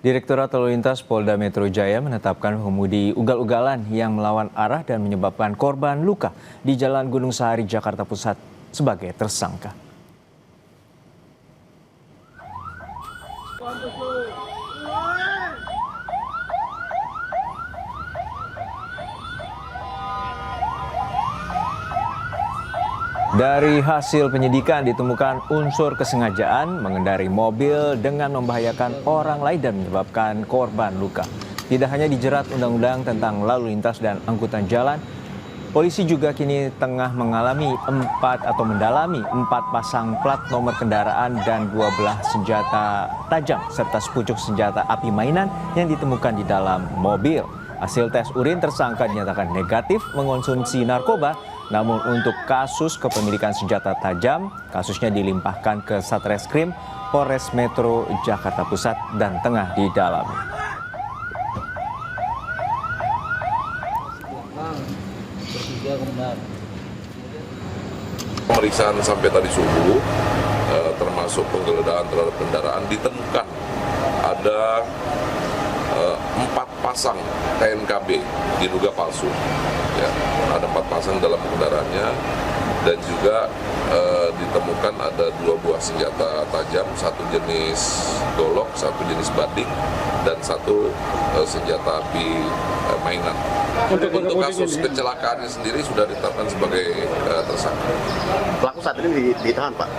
Direktorat Lalu Lintas Polda Metro Jaya menetapkan pengemudi ugal-ugalan yang melawan arah dan menyebabkan korban luka di Jalan Gunung Sahari, Jakarta Pusat sebagai tersangka. Dari hasil penyidikan ditemukan unsur kesengajaan mengendarai mobil dengan membahayakan orang lain dan menyebabkan korban luka. Tidak hanya dijerat undang-undang tentang lalu lintas dan angkutan jalan, polisi juga kini tengah mendalami 4 pasang plat nomor kendaraan dan 12 senjata tajam serta sepucuk senjata api mainan yang ditemukan di dalam mobil. Hasil tes urin tersangka dinyatakan negatif mengonsumsi narkoba. Namun untuk kasus kepemilikan senjata tajam, kasusnya dilimpahkan ke Satreskrim Polres Metro Jakarta Pusat dan tengah didalami. Pemeriksaan sampai tadi subuh, termasuk penggeledahan terhadap kendaraan, ditemukan ada 4 pasang TNKB diduga palsu. Ya, ada 4 pasang dalam kendaraannya dan juga ditemukan ada 2 buah senjata tajam, 1 jenis golok, 1 jenis batik dan 1 senjata api mainan. Untuk kasus kecelakaannya sendiri sudah ditetapkan sebagai tersangka. Pelaku saat ini ditahan, Pak?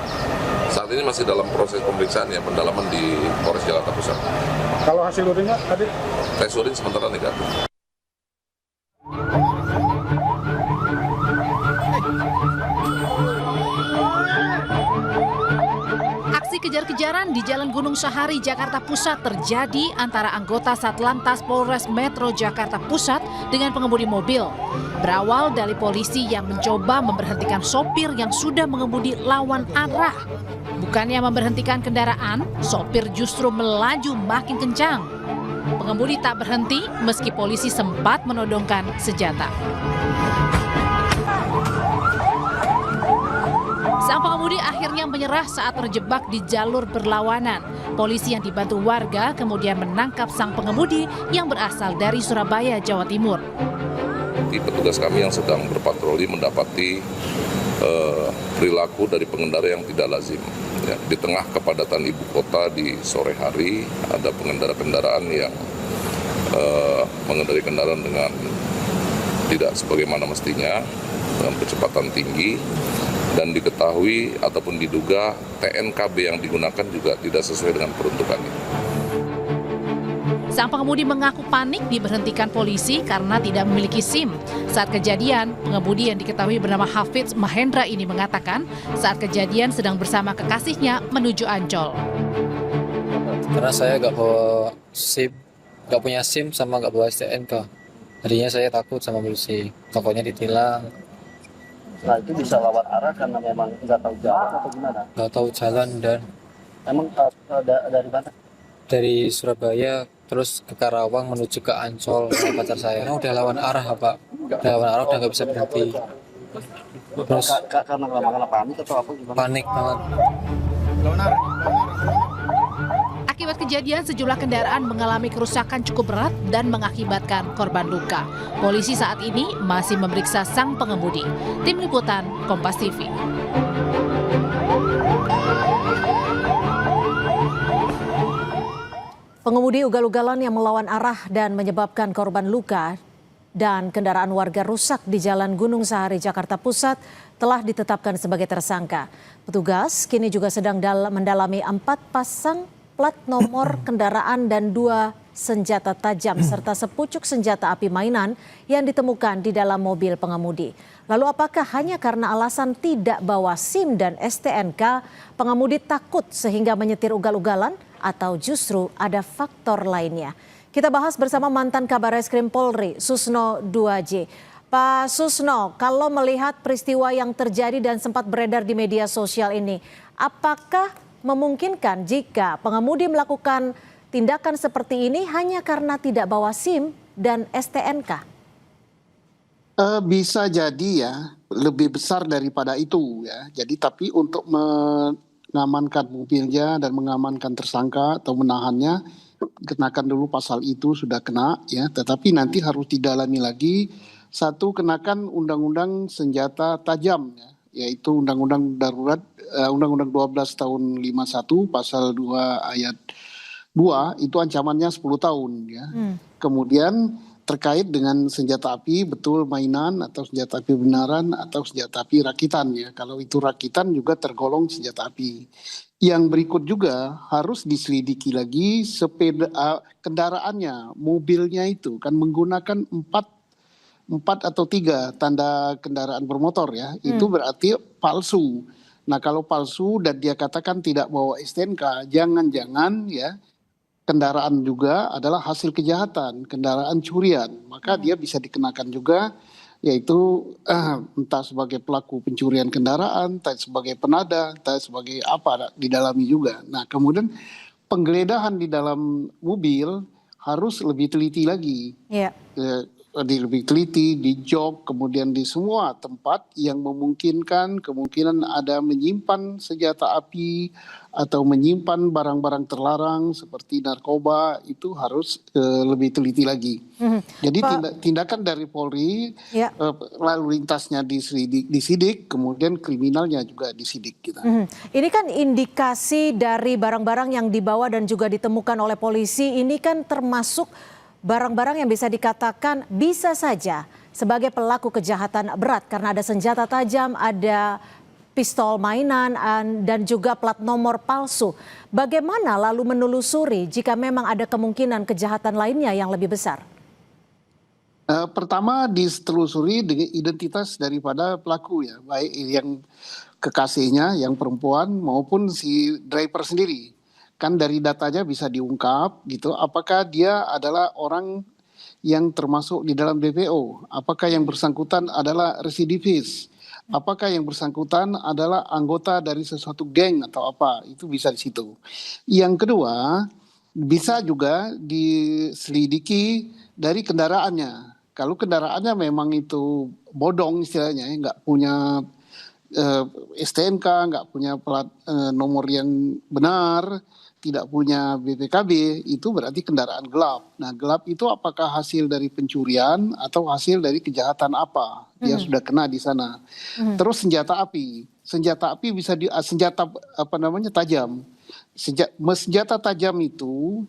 Saat ini masih dalam proses pemeriksaan ya, pendalaman di Polres Jakarta Pusat. Kalau hasil urinnya tadi? Tes urin sementara negatif. Aksi kejar-kejaran di Jalan Gunung Sahari, Jakarta Pusat terjadi antara anggota Satlantas Polres Metro Jakarta Pusat dengan pengemudi mobil. Berawal dari polisi yang mencoba memberhentikan sopir yang sudah mengemudi lawan arah. Bukannya memberhentikan kendaraan, sopir justru melaju makin kencang. Pengemudi tak berhenti meski polisi sempat menodongkan senjata. Sang pengemudi akhirnya menyerah saat terjebak di jalur berlawanan. Polisi yang dibantu warga kemudian menangkap sang pengemudi yang berasal dari Surabaya, Jawa Timur. Petugas kami yang sedang berpatroli mendapati perilaku dari pengendara yang tidak lazim. Ya, di tengah kepadatan ibu kota di sore hari, ada pengendara kendaraan yang mengendarai kendaraan dengan tidak sebagaimana mestinya, dengan kecepatan tinggi, dan diketahui ataupun diduga TNKB yang digunakan juga tidak sesuai dengan peruntukannya. Sang pengemudi mengaku panik diberhentikan polisi karena tidak memiliki SIM. Saat kejadian, pengemudi yang diketahui bernama Hafidz Mahendra ini mengatakan saat kejadian sedang bersama kekasihnya menuju Ancol. Karena saya nggak bawa SIM, nggak punya SIM sama nggak bawa STNK. Tadinya saya takut sama polisi, pokoknya ditilang. Nah, itu bisa lawan arah karena memang nggak tahu jalan atau gimana? Nggak tahu jalan dan Emang dari mana? dari Surabaya terus ke Karawang menuju ke Ancol sama pacar saya. Karena udah lawan arah, Pak. Udah lawan arah udah nggak bisa berhenti. Terus Karena panik atau apa gimana? panik banget. Akibat kejadian, sejumlah kendaraan mengalami kerusakan cukup berat dan mengakibatkan korban luka. Polisi saat ini masih memeriksa sang pengemudi. Tim Liputan, Kompas TV. Pengemudi ugal-ugalan yang melawan arah dan menyebabkan korban luka dan kendaraan warga rusak di Jalan Gunung Sahari, Jakarta Pusat telah ditetapkan sebagai tersangka. Petugas kini juga sedang mendalami 4 pasang plat nomor kendaraan dan 2 senjata tajam serta sepucuk senjata api mainan yang ditemukan di dalam mobil pengemudi. Lalu apakah hanya karena alasan tidak bawa SIM dan STNK, pengemudi takut sehingga menyetir ugal-ugalan atau justru ada faktor lainnya? Kita bahas bersama mantan Kabarreskrim Polri, Susno 2J. Pak Susno, kalau melihat peristiwa yang terjadi dan sempat beredar di media sosial ini, apakah memungkinkan jika pengemudi melakukan tindakan seperti ini hanya karena tidak bawa SIM dan STNK? Bisa jadi ya, lebih besar daripada itu ya. Jadi tapi untuk mengamankan mobilnya dan mengamankan tersangka atau menahannya, kenakan dulu pasal itu sudah kena ya, tetapi nanti harus didalami lagi. Satu, kenakan undang-undang senjata tajam ya, yaitu undang-undang darurat undang-undang 12 tahun 51 pasal 2 ayat 2 itu ancamannya 10 tahun ya. Kemudian terkait dengan senjata api, betul mainan atau senjata api benaran atau senjata api rakitan ya. Kalau itu rakitan juga tergolong senjata api. Yang berikut juga harus diselidiki lagi kendaraannya, mobilnya itu kan menggunakan empat atau 3 tanda kendaraan bermotor ya, itu berarti palsu. Nah kalau palsu dan dia katakan tidak bawa STNK, jangan-jangan ya kendaraan juga adalah hasil kejahatan, kendaraan curian, maka dia bisa dikenakan juga, yaitu entah sebagai pelaku pencurian kendaraan, entah sebagai penada, entah sebagai apa, didalami juga. Nah kemudian penggeledahan di dalam mobil harus lebih teliti lagi. Lebih teliti di jok, kemudian di semua tempat yang memungkinkan kemungkinan ada menyimpan senjata api atau menyimpan barang-barang terlarang seperti narkoba, itu harus lebih teliti lagi. Jadi tindakan dari Polri, lalu lintasnya disidik, kemudian kriminalnya juga disidik. Gitu. Ini kan indikasi dari barang-barang yang dibawa dan juga ditemukan oleh polisi, ini kan termasuk barang-barang yang bisa dikatakan bisa saja sebagai pelaku kejahatan berat karena ada senjata tajam, ada pistol mainan, dan juga plat nomor palsu. Bagaimana lalu menelusuri jika memang ada kemungkinan kejahatan lainnya yang lebih besar? Pertama ditelusuri dengan identitas daripada pelaku ya, baik yang kekasihnya yang perempuan maupun si driver sendiri. Kan dari datanya bisa diungkap gitu, apakah dia adalah orang yang termasuk di dalam DPO, apakah yang bersangkutan adalah residivis, apakah yang bersangkutan adalah anggota dari sesuatu geng atau apa, itu bisa di situ. Yang kedua, bisa juga diselidiki dari kendaraannya. Kalau kendaraannya memang itu bodong istilahnya, nggak punya STNK, nggak punya plat nomor yang benar, tidak punya BPKB, itu berarti kendaraan gelap. Nah gelap itu apakah hasil dari pencurian atau hasil dari kejahatan apa? Dia sudah kena di sana. Terus senjata api bisa senjata tajam. Senjata tajam itu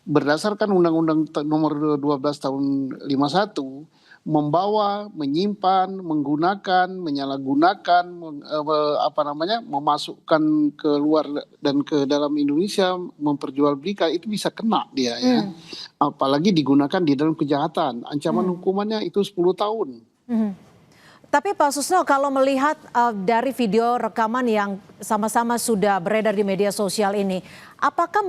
berdasarkan Undang-Undang nomor 12 tahun 51 membawa, menyimpan, menggunakan, menyalahgunakan, memasukkan ke luar dan ke dalam Indonesia, memperjualbelikan, itu bisa kena dia ya. Apalagi digunakan di dalam kejahatan. Ancaman hukumannya itu 10 tahun. Tapi Pak Susno, kalau melihat dari video rekaman yang sama-sama sudah beredar di media sosial ini, apakah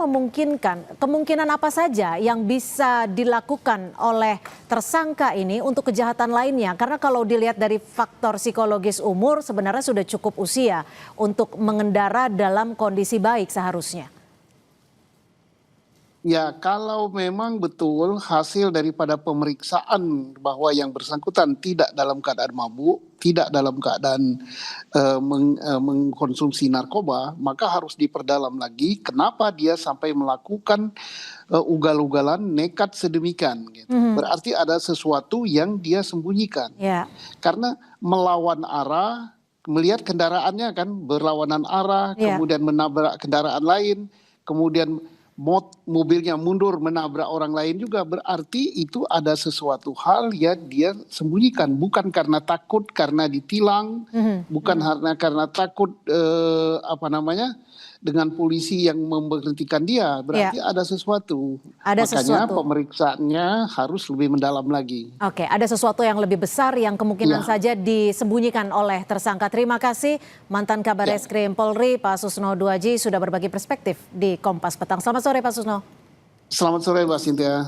kemungkinan apa saja yang bisa dilakukan oleh tersangka ini untuk kejahatan lainnya? Karena kalau dilihat dari faktor psikologis umur, sebenarnya sudah cukup usia untuk mengendara dalam kondisi baik seharusnya. Ya, kalau memang betul hasil daripada pemeriksaan bahwa yang bersangkutan tidak dalam keadaan mabuk, tidak dalam keadaan mengkonsumsi narkoba, maka harus diperdalam lagi kenapa dia sampai melakukan ugal-ugalan nekat sedemikian. Gitu. Berarti ada sesuatu yang dia sembunyikan. Karena melawan arah, melihat kendaraannya kan berlawanan arah, kemudian menabrak kendaraan lain, kemudian mobilnya mundur menabrak orang lain juga, berarti itu ada sesuatu hal yang dia sembunyikan, bukan karena takut karena ditilang, bukan karena takut dengan polisi yang memberhentikan dia, berarti ada sesuatu. Makanya pemeriksaannya harus lebih mendalam lagi. Oke, ada sesuatu yang lebih besar yang kemungkinan saja disembunyikan oleh tersangka. Terima kasih mantan Kabar Eskrim Polri Pak Susno Duaji sudah berbagi perspektif di Kompas Petang. Selamat sore Pak Susno. Selamat sore Mbak Cynthia.